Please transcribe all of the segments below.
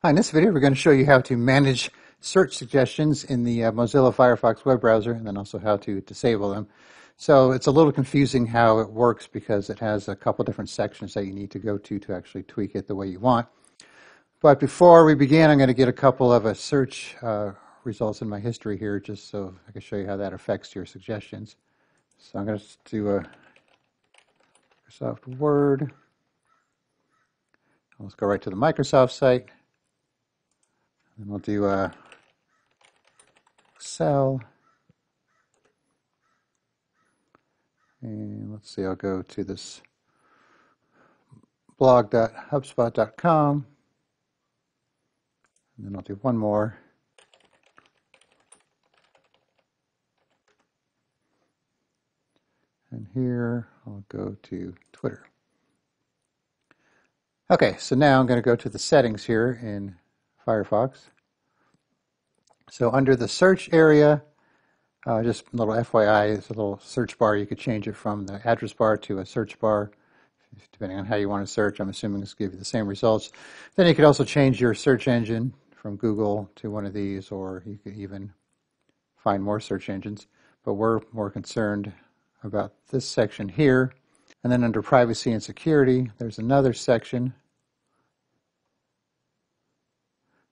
Hi, in this video we're going to show you how to manage search suggestions in the Mozilla Firefox web browser, and then also how to disable them. So it's a little confusing how it works because it has a couple different sections that you need to go to actually tweak it the way you want. But before we begin, I'm going to get a couple of search results in my history here just so I can show you how that affects your suggestions. So I'm going to do a Microsoft Word. Let's go right to the Microsoft site. And we'll do Excel. And let's see, I'll go to this blog.hubspot.com. And then I'll do one more. And here I'll go to Twitter. Okay, so now I'm going to go to the settings here in Firefox. So under the search area, just a little FYI, it's a little search bar. You could change it from the address bar to a search bar, depending on how you want to search. I'm assuming this will give you the same results. Then you could also change your search engine from Google to one of these, or you could even find more search engines. But we're more concerned about this section here. And then under privacy and security, there's another section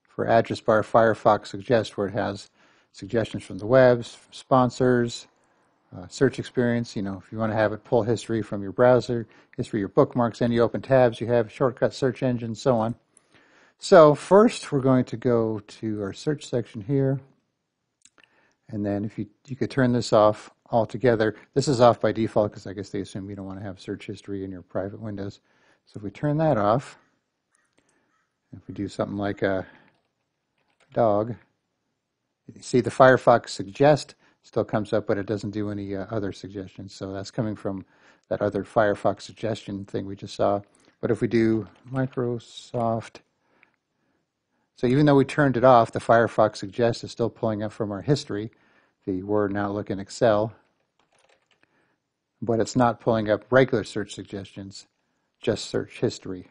for address bar Firefox Suggest, where it has suggestions from the web, sponsors, search experience. You know, if you want to have it pull history from your browser, history, your bookmarks, any open tabs you have, shortcut search engine, so on. So first, we're going to go to our search section here, and then if you could turn this off altogether. This is off by default because I guess they assume you don't want to have search history in your private windows. So if we turn that off, if we do something like a dog, you see the Firefox Suggest still comes up, but it doesn't do any other suggestions. So that's coming from that other Firefox suggestion thing we just saw. But if we do Microsoft, so even though we turned it off, the Firefox Suggest is still pulling up from our history, the Word, Outlook, and Excel, but it's not pulling up regular search suggestions, just search history.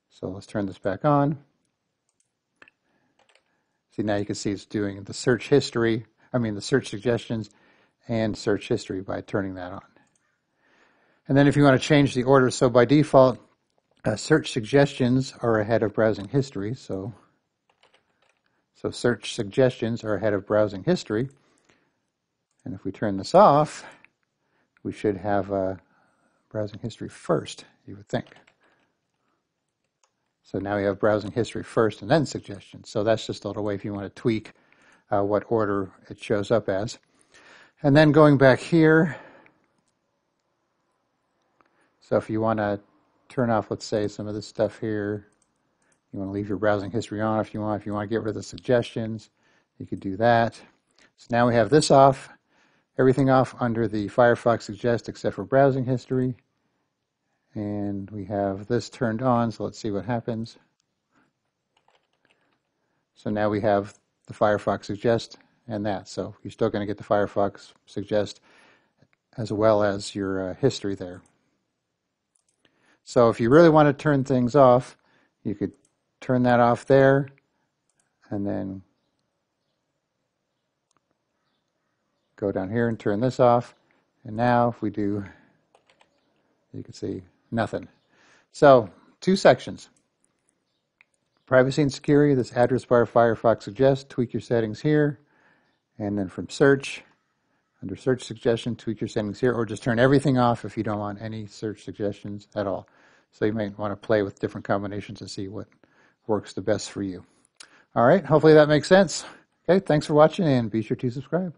So let's turn this back on. See, now you can see it's doing the search history, the search suggestions and search history by turning that on. And then if you want to change the order, so by default, search suggestions are ahead of browsing history. So search suggestions are ahead of browsing history. And if we turn this off, we should have browsing history first, you would think. So now we have browsing history first and then suggestions. So that's just a little way if you want to tweak what order it shows up as. And then going back here, so if you want to turn off, let's say, some of this stuff here, you want to leave your browsing history on if you want. If you want to get rid of the suggestions, you could do that. So now we have this off, everything off under the Firefox Suggest except for browsing history. And we have this turned on, so let's see what happens. So now we have the Firefox Suggest and that. So you're still going to get the Firefox Suggest as well as your history there. So if you really want to turn things off, you could turn that off there and then go down here and turn this off. And now if we do, you can see nothing. So two sections. Privacy and security, this address bar Firefox Suggest, tweak your settings here. And then from search, under search suggestion, tweak your settings here, or just turn everything off if you don't want any search suggestions at all. So you might want to play with different combinations to see what works the best for you. All right, hopefully that makes sense. Okay, thanks for watching and be sure to subscribe.